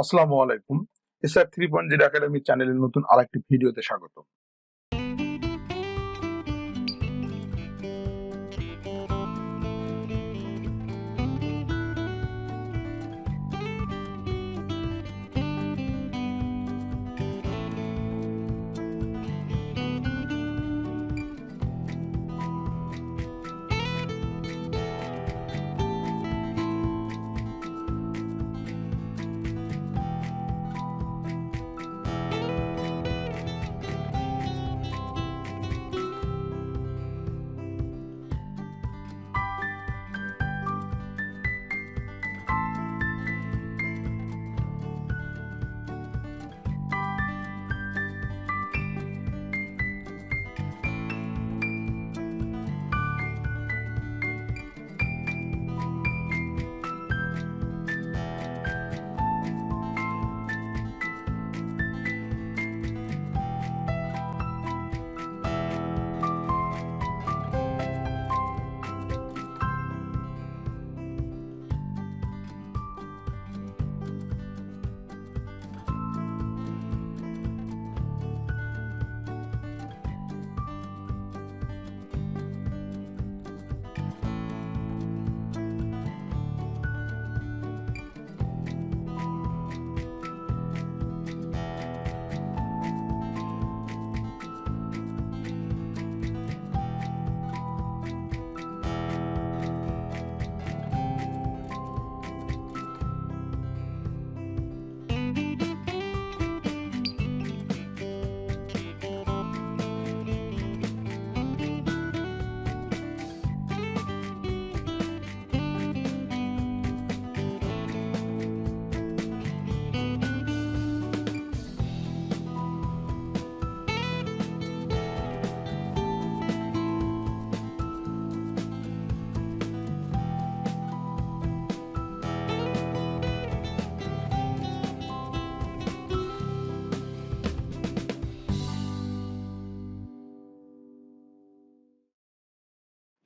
আসসালামু আলাইকুম। SR 3.0 academy চ্যানেলের নতুন আরেকটি ভিডিওতে স্বাগত।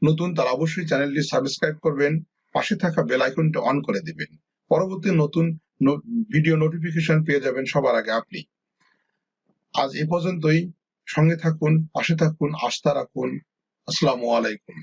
নতুন তারা অবশ্যই চ্যানেলটি সাবস্ক্রাইব করবেন, পাশে থাকা বেল আইকনটি অন করে দিবেন। পরবর্তী নতুন ভিডিও নোটিফিকেশন পেয়ে যাবেন সবার আগে আপনি। আজ এ পর্যন্তই। সঙ্গে থাকুন, পাশে থাকুন, আস্থা রাখুন। আসসালামু আলাইকুম।